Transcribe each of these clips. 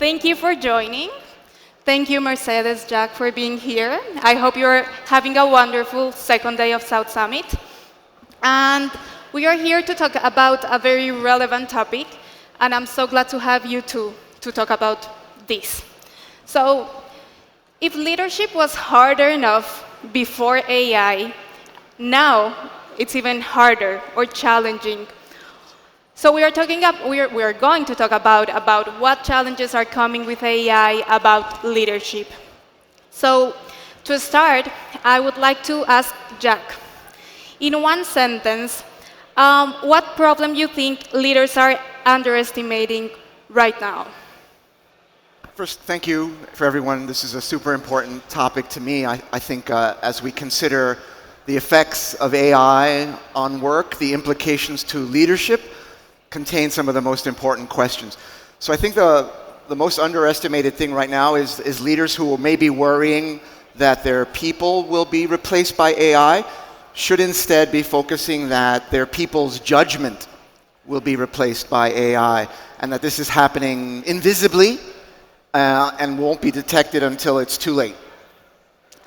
thank you for joining. Thank you, Mercedes, Jack, for being here. I hope you're having a wonderful second day of South Summit. And we are here to talk about a very relevant topic, and I'm so glad to have you two to talk about this. So, if leadership was harder enough before AI, now it's even harder or challenging. So we are going to talk about what challenges are coming with AI, about leadership. So to start, I would like to ask Jack, in one sentence, what problem you think leaders are underestimating right now? First, thank you for everyone. This is a super important topic to me. I think as we consider the effects of AI on work, the implications to leadership contain some of the most important questions. So I think the most underestimated thing right now is leaders who may be worrying that their people will be replaced by AI should instead be focusing that their people's judgment will be replaced by AI, and that this is happening invisibly and won't be detected until it's too late.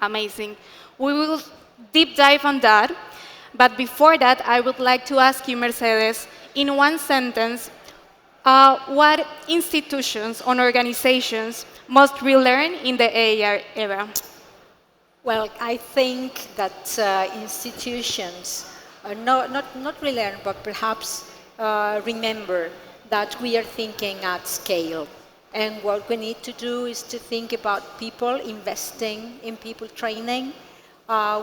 Amazing. We will deep dive on that. But before that, I would like to ask you, Mercedes, in one sentence, what institutions or organizations must relearn in the AI era? Well, I think that institutions not relearn, but perhaps remember that we are thinking at scale. And what we need to do is to think about people, investing in people training.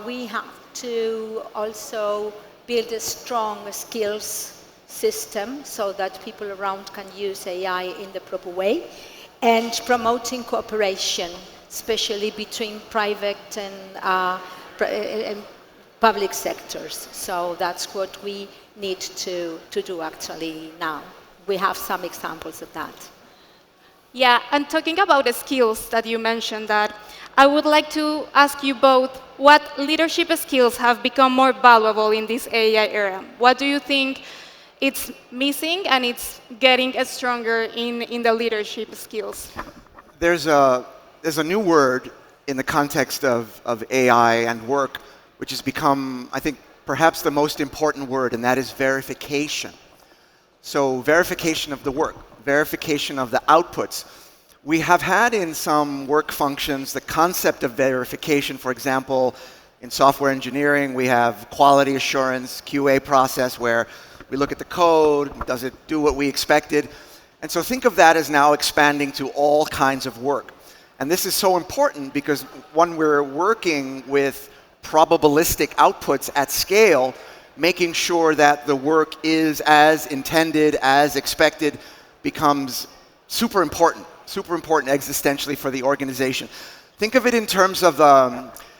We have to also build a strong skills system so that people around can use AI in the proper way, and promoting cooperation, especially between private and public sectors. So that's what we need to do actually now. We have some examples of that. Yeah, and talking about the skills that you mentioned, that I would like to ask you both what leadership skills have become more valuable in this AI era. What do you think it's missing and it's getting stronger in the leadership skills? There's a new word in the context of AI and work, which has become, I think, perhaps the most important word, and that is verification. So verification of the work, verification of the outputs. We have had in some work functions the concept of verification. For example, in software engineering, we have quality assurance, QA process, where we look at the code, does it do what we expected? And so think of that as now expanding to all kinds of work. And this is so important because when we're working with probabilistic outputs at scale, making sure that the work is as intended, as expected, becomes super important existentially for the organization. Think of it in terms of,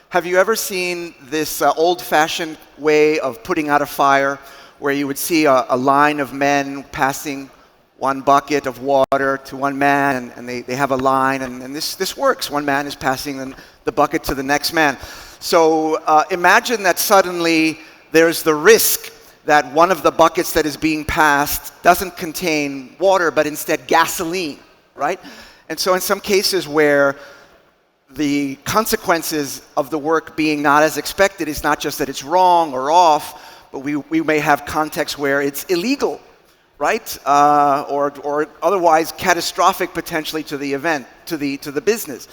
have you ever seen this old-fashioned way of putting out a fire, where you would see a line of men passing one bucket of water to one man, and they have a line, and this works. One man is passing the bucket to the next man. So imagine that suddenly there's the risk that one of the buckets that is being passed doesn't contain water, but instead gasoline, right? And so in some cases where the consequences of the work being not as expected is not just that it's wrong or off, but we may have contexts where it's illegal, right? Or otherwise catastrophic potentially to the event, to the business.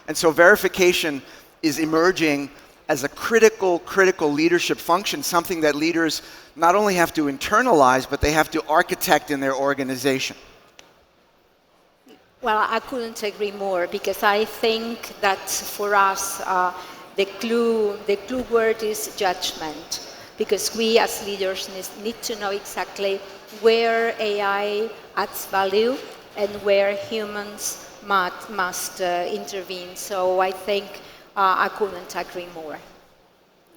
And so verification is emerging as a critical leadership function, something that leaders not only have to internalize, but they have to architect in their organization. Well, I couldn't agree more, because I think that for us, the clue word is judgment, because we as leaders need to know exactly where AI adds value and where humans must intervene. So I think I couldn't agree more.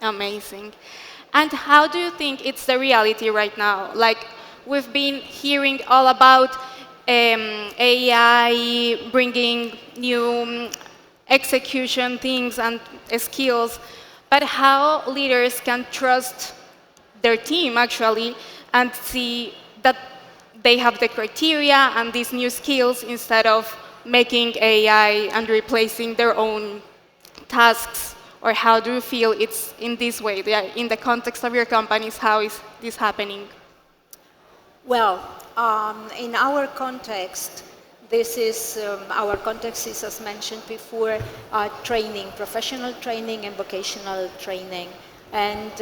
Amazing. And how do you think it's the reality right now? Like, we've been hearing all about AI bringing new execution things and skills, but how leaders can trust their team actually and see that they have the criteria and these new skills instead of making AI and replacing their own tasks? Or how do you feel it's in this way? In the context of your companies, how is this happening? Well, in our context, our context is, as mentioned before, training, professional training and vocational training. And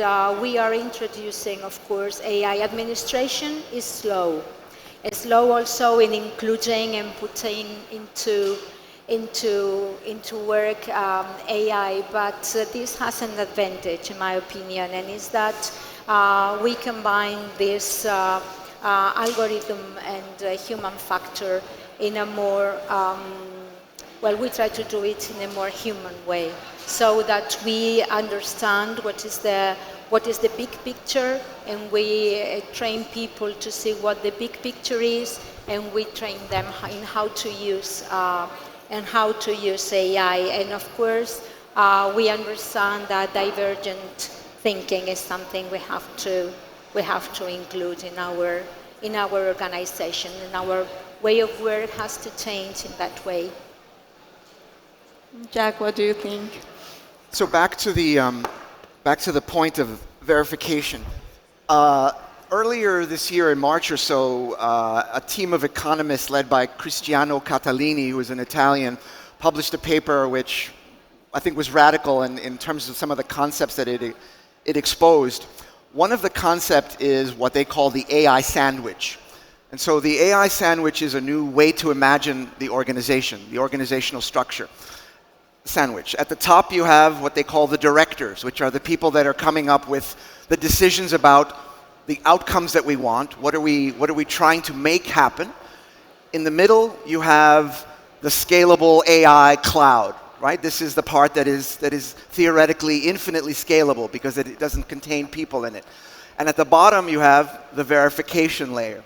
we are introducing, of course, AI. Administration is slow. It's slow also in including and putting into work AI, but this has an advantage, in my opinion, and is that we combine this algorithm and human factor in a more, well, we try to do it in a more human way, so that we understand what is the big picture, and we train people to see what the big picture is, and we train them in how to use AI. And of course, we understand that divergent thinking is something we have to include in our organization, and our way of work has to change in that way. Jack, what do you think? So back to the point of verification. Earlier this year, in March or so, a team of economists led by Cristiano Catalini, who is an Italian, published a paper which I think was radical in terms of some of the concepts that it exposed. One of the concepts is what they call the AI sandwich. And so the AI sandwich is a new way to imagine the organization, the organizational structure. Sandwich. At the top you have what they call the directors, which are the people that are coming up with the decisions about the outcomes that we want. What are we trying to make happen? In the middle you have the scalable AI cloud, right? This is the part that is theoretically infinitely scalable because it doesn't contain people in it. And at the bottom you have the verification layer.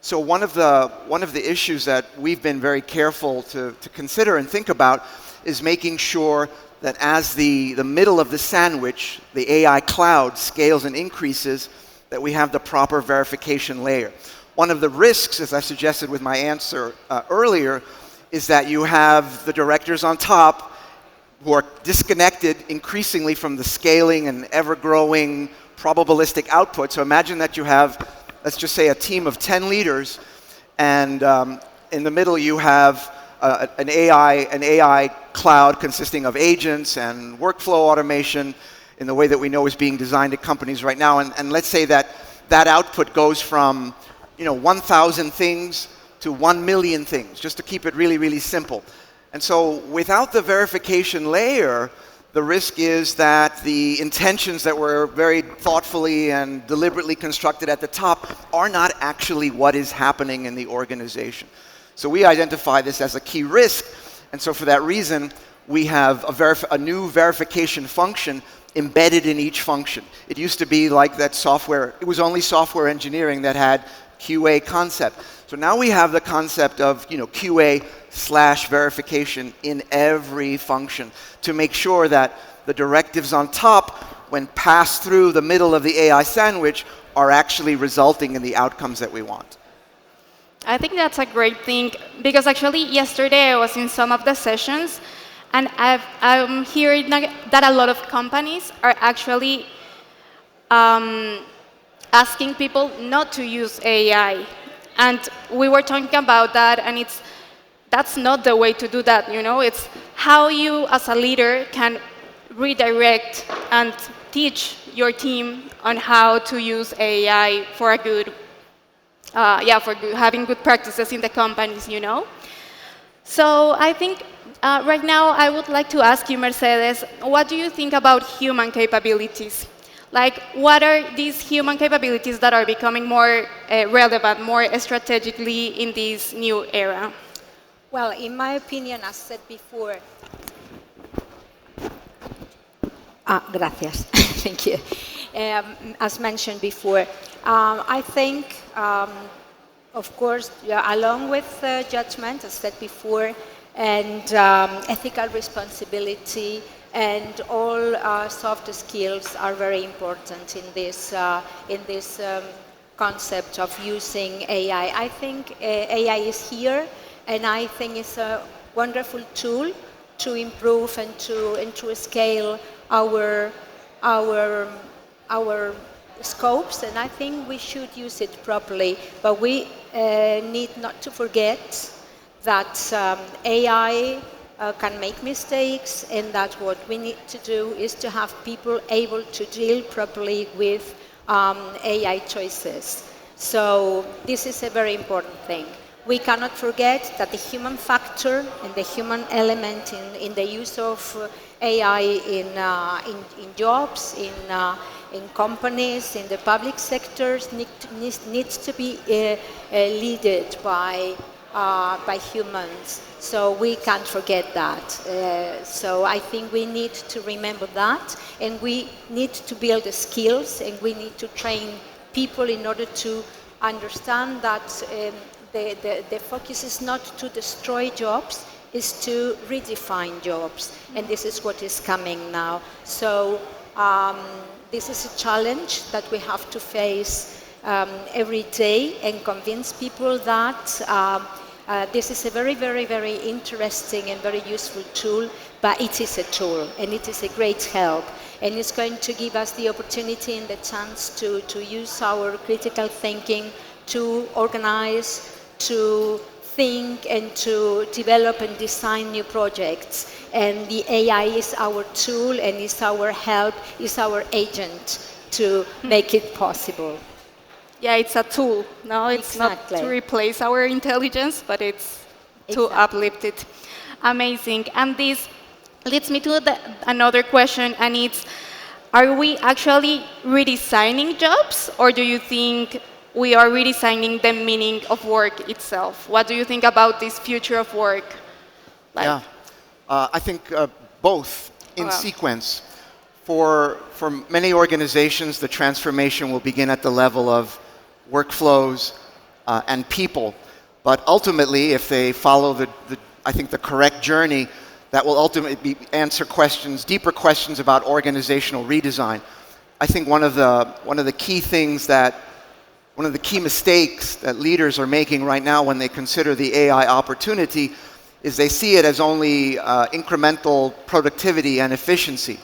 So one of the issues that we've been very careful to consider and think about is making sure that as the middle of the sandwich, the AI cloud scales and increases, that we have the proper verification layer. One of the risks, as I suggested with my answer earlier, is that you have the directors on top who are disconnected increasingly from the scaling and ever-growing probabilistic output. So imagine that you have, let's just say, a team of 10 leaders, and in the middle you have an AI cloud consisting of agents and workflow automation in the way that we know is being designed at companies right now. And let's say that output goes from 1,000 things to 1 million things, just to keep it really, really simple. And so without the verification layer, the risk is that the intentions that were very thoughtfully and deliberately constructed at the top are not actually what is happening in the organization. So we identify this as a key risk, and so for that reason, we have a new verification function embedded in each function. It used to be like that software, it was only software engineering that had QA concept. So now we have the concept of QA/verification in every function to make sure that the directives on top, when passed through the middle of the AI sandwich, are actually resulting in the outcomes that we want. I think that's a great thing, because actually yesterday I was in some of the sessions, and I'm hearing that a lot of companies are actually asking people not to use AI. And we were talking about that, and that's not the way to do that, It's how you as a leader can redirect and teach your team on how to use AI for a good having good practices in the companies, So I think right now I would like to ask you, Mercedes, what do you think about human capabilities? Like, what are these human capabilities that are becoming more relevant, more strategically in this new era? Well, in my opinion, as said before, gracias. Thank you. As mentioned before, I think, of course, along with judgment, as said before, and ethical responsibility, and all soft skills are very important in this concept of using AI. I think AI is here, and I think it's wonderful tool to improve and to scale our our our scopes, and I think we should use it properly. But we need not to forget that AI can make mistakes, and that what we need to do is to have people able to deal properly with AI choices. So this is a very important thing. We cannot forget that the human factor and the human element in the use of AI in jobs, in companies, in the public sectors needs to be led by humans. So we can't forget that. So I think we need to remember that, and we need to build the skills, and we need to train people in order to understand that the focus is not to destroy jobs, is to redefine jobs, and this is what is coming now. So this is a challenge that we have to face every day, and convince people that this is a very, very, very interesting and very useful tool, but it is a tool, and it is a great help, and it's going to give us the opportunity and the chance to use our critical thinking to organize, to think, and to develop and design new projects. And the AI is our tool, and is our help, is our agent to make it possible. Yeah, it's a tool. No, it's not Exactly. to replace our intelligence, but it's to Exactly. uplift it. Amazing. And this leads me to another question, and it's, are we actually redesigning jobs, or do you think we are redesigning the meaning of work itself? What do you think about this future of work? Like, Yeah, I think both in wow. sequence. For many organizations, the transformation will begin at the level of workflows and people. But ultimately, if they follow I think the correct journey, that will ultimately answer questions, deeper questions about organizational redesign. I think one of the key things one of the key mistakes that leaders are making right now when they consider the AI opportunity is they see it as only incremental productivity and efficiency.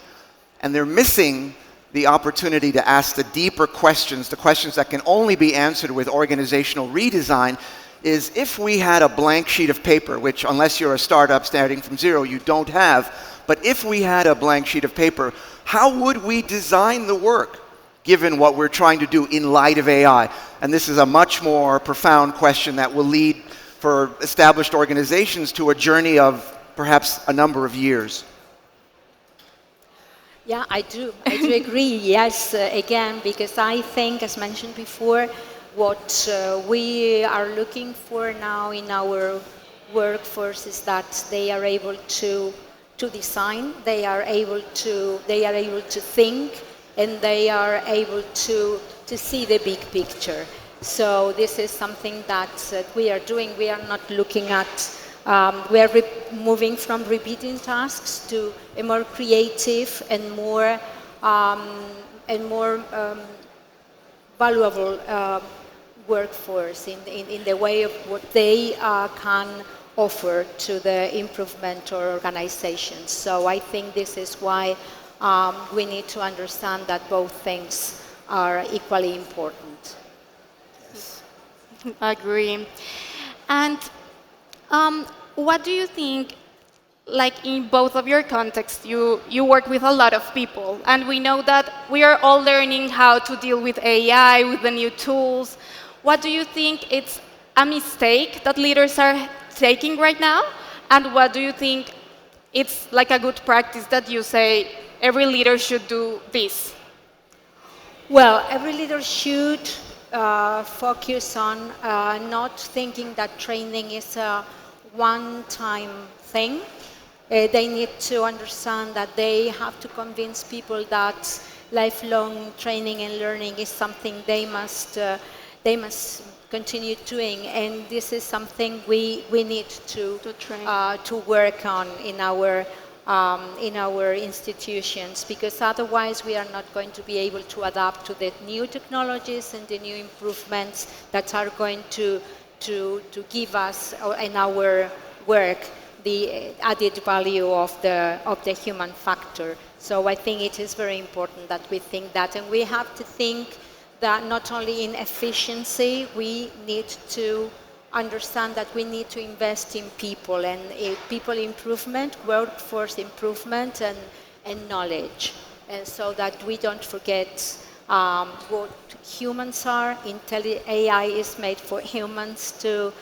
And they're missing the opportunity to ask the deeper questions, the questions that can only be answered with organizational redesign, is if we had a blank sheet of paper, which unless you're a startup starting from zero, you don't have, but if we had a blank sheet of paper, how would we design the work given what we're trying to do in light of AI? And this is a much more profound question that will lead for established organizations to a journey of perhaps a number of years. Yeah, I do. I do agree. Yes, again, because I think, as mentioned before, what we are looking for now in our workforce is that they are able to design, they are able to think, and they are able to see the big picture. So this is something that we are doing. We are not looking at. We are moving from repeating tasks to a more creative and more valuable workforce in the way of what they can offer to the improvement or organizations. So I think this is why we need to understand that both things are equally important. Agree. And what do you think, like in both of your contexts, you work with a lot of people, and we know that we are all learning how to deal with AI, with the new tools. What do you think it's a mistake that leaders are taking right now? And what do you think it's like a good practice that you say every leader should do this? Well, every leader should focus on not thinking that training is a one-time thing. They need to understand that they have to convince people that lifelong training and learning is something they must continue doing, and this is something we need train. to work on in our institutions, because otherwise we are not going to be able to adapt to the new technologies and the new improvements that are going to give us in our work. the added value of the human factor. So I think it is very important that we think that, and we have to think that not only in efficiency, we need to understand that we need to invest in people and people improvement, workforce improvement, and knowledge, and so that we don't forget what humans are. AI is made for humans to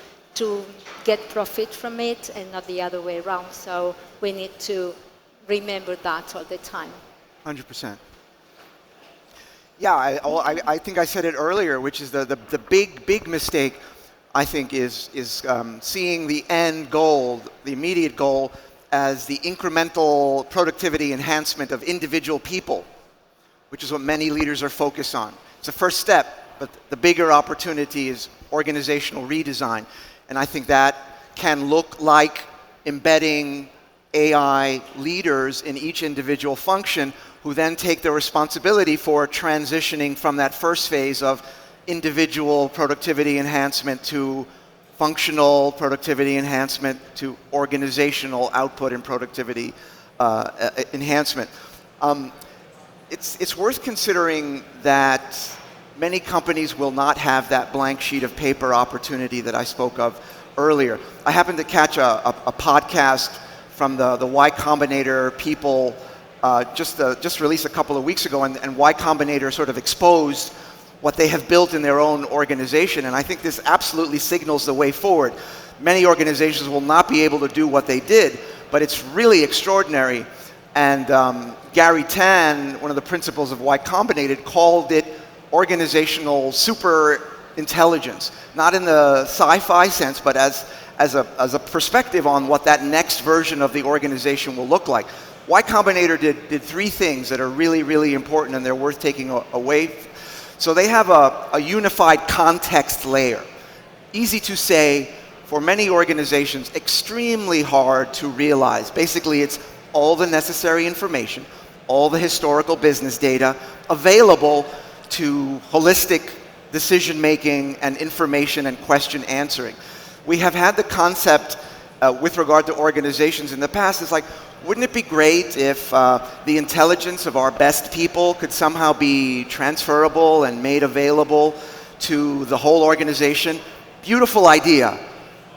get profit from it and not the other way around. So we need to remember that all the time. 100%. Yeah, I think I said it earlier, which is the big mistake, I think, is seeing the end goal, the immediate goal, as the incremental productivity enhancement of individual people, which is what many leaders are focused on. It's a first step, but the bigger opportunity is organizational redesign. And I think that can look like embedding AI leaders in each individual function, who then take the responsibility for transitioning from that first phase of individual productivity enhancement to functional productivity enhancement to organizational output and productivity enhancement. It's worth considering that many companies will not have that blank sheet of paper opportunity that I spoke of earlier. I happened to catch a podcast from the Y Combinator people just released a couple of weeks ago, and Y Combinator sort of exposed what they have built in their own organization, and I think this absolutely signals the way forward. Many organizations will not be able to do what they did, but it's really extraordinary. And Gary Tan, one of the principals of Y Combinator, called it organizational super intelligence, not in the sci-fi sense, but as a perspective on what that next version of the organization will look like. Y Combinator did three things that are really, really important, and they're worth taking away. So they have a unified context layer. Easy to say, for many organizations, extremely hard to realize. Basically, it's all the necessary information, all the historical business data available to holistic decision-making and information and question answering. We have had the concept with regard to organizations in the past. It's like, wouldn't it be great if the intelligence of our best people could somehow be transferable and made available to the whole organization? Beautiful idea.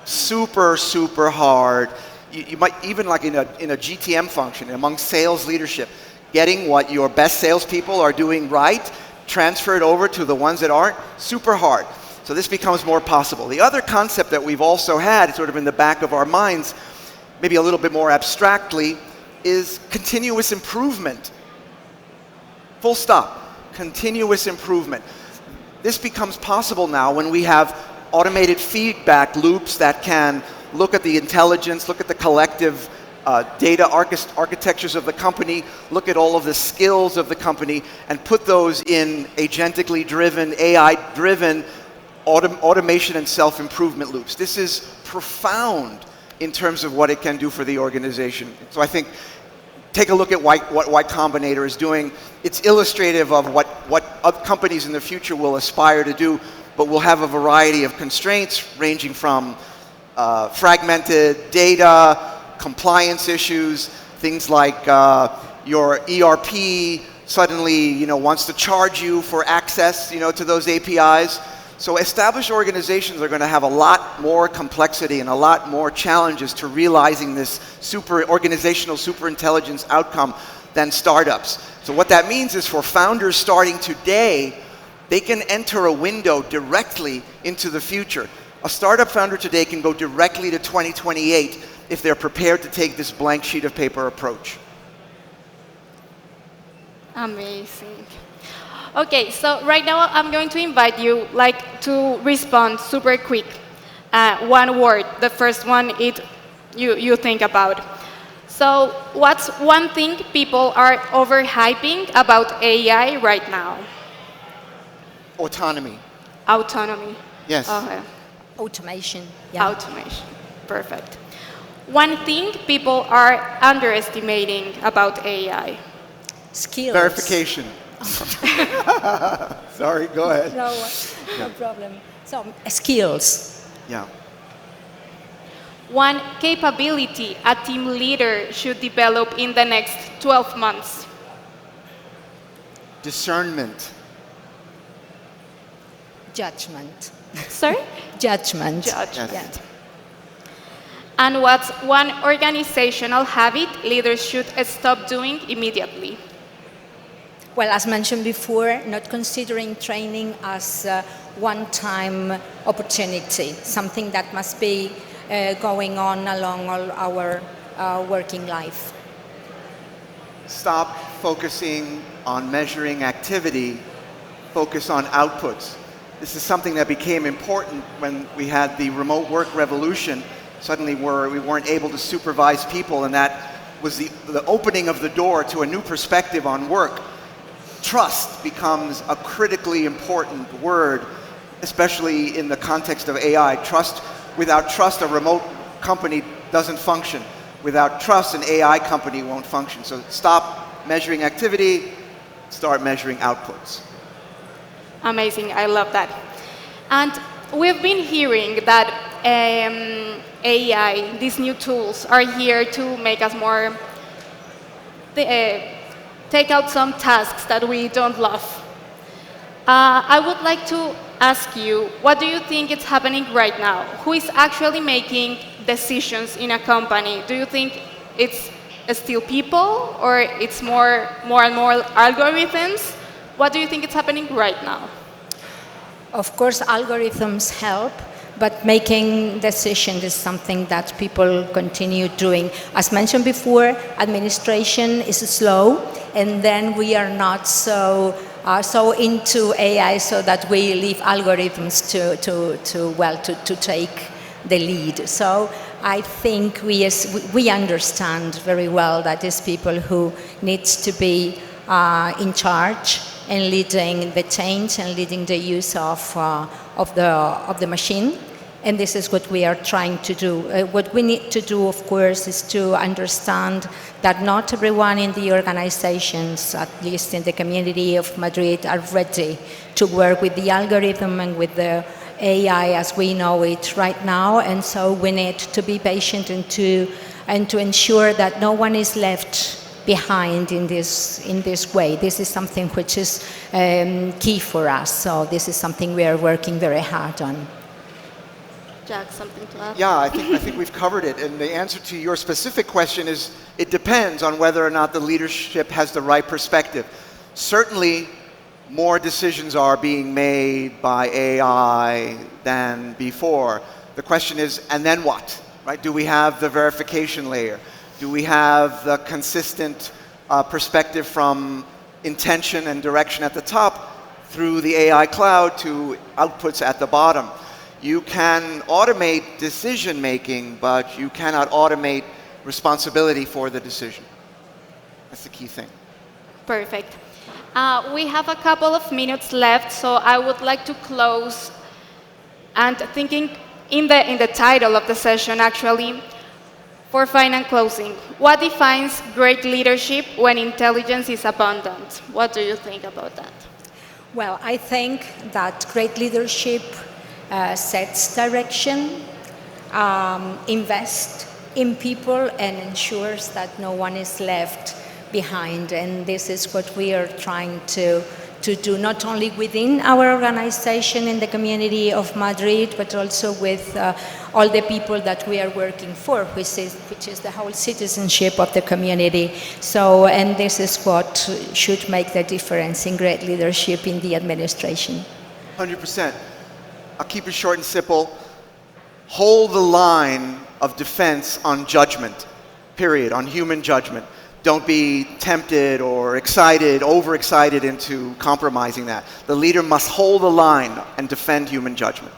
Super, super hard. You might, even like in a GTM function, among sales leadership, getting what your best salespeople are doing right, transfer it over to the ones that aren't, super hard. So this becomes more possible. The other concept that we've also had sort of in the back of our minds, maybe a little bit more abstractly, is continuous improvement. Full stop. Continuous improvement. This becomes possible now when we have automated feedback loops that can look at the intelligence, look at the collective data architectures of the company, look at all of the skills of the company, and put those in agentically driven, AI-driven automation and self-improvement loops. This is profound in terms of what it can do for the organization. So I think, take a look at what Y Combinator is doing. It's illustrative of what other companies in the future will aspire to do, but will have a variety of constraints ranging from fragmented data, compliance issues, things like your ERP suddenly wants to charge you for access to those APIs. So established organizations are going to have a lot more complexity and a lot more challenges to realizing this organizational superintelligence outcome than startups. So what that means is for founders starting today, they can enter a window directly into the future. A startup founder today can go directly to 2028 if they're prepared to take this blank sheet of paper approach. Amazing. Okay, so right now I'm going to invite you to respond super quick. One word. The first one you think about. So what's one thing people are overhyping about AI right now? Autonomy. Autonomy. Yes. Okay. Automation. Yeah. Automation. Perfect. One thing people are underestimating about AI. Skills. Verification. Sorry, go ahead. No problem. So skills. Yeah. one capability a team leader should develop in the next 12 months? Discernment. Judgment. Sorry? Judgment. Judgment. Yes. And what's one organizational habit leaders should stop doing immediately? Well, as mentioned before, not considering training as a one-time opportunity, something that must be going on along all our working life. Stop focusing on measuring activity, focus on outputs. This is something that became important when we had the remote work revolution. Suddenly we weren't able to supervise people, and that was the opening of the door to a new perspective on work. Trust becomes a critically important word, especially in the context of AI. Without trust, a remote company doesn't function. Without trust, an AI company won't function. So stop measuring activity, start measuring outputs. Amazing, I love that. And we've been hearing that AI, these new tools, are here to make us more, take out some tasks that we don't love. I would like to ask you, what do you think is happening right now? Who is actually making decisions in a company? Do you think it's still people, or it's more and more algorithms? What do you think is happening right now? Of course, algorithms help, but making decisions is something that people continue doing. As mentioned before, administration is slow, and then we are not so into AI, so that we leave algorithms to take the lead. So I think we understand very well that it's people who need to be in charge and leading the change and leading the use of the machine. And this is what we are trying to do. What we need to do, of course, is to understand that not everyone in the organizations, at least in the community of Madrid, are ready to work with the algorithm and with the AI as we know it right now. And so we need to be patient and to ensure that no one is left behind in this way. This is something which is key for us. So this is something we are working very hard on. Jack, something to add? Yeah, I think we've covered it. And the answer to your specific question is, it depends on whether or not the leadership has the right perspective. Certainly, more decisions are being made by AI than before. The question is, and then what? Right? Do we have the verification layer? Do we have the consistent perspective from intention and direction at the top through the AI cloud to outputs at the bottom? You can automate decision making, but you cannot automate responsibility for the decision. That's the key thing. Perfect. We have a couple of minutes left, so I would like to close and thinking in the title of the session, actually, for final closing. What defines great leadership when intelligence is abundant? What do you think about that? Well, I think that great leadership sets direction, invests in people, and ensures that no one is left behind. And this is what we are trying to do, not only within our organization in the community of Madrid, but also with all the people that we are working for, which is the whole citizenship of the community. So, and this is what should make the difference in great leadership in the administration. 100%. I'll keep it short and simple. Hold the line of defense on judgment, period, on human judgment. Don't be tempted or excited, overexcited into compromising that. The leader must hold the line and defend human judgment.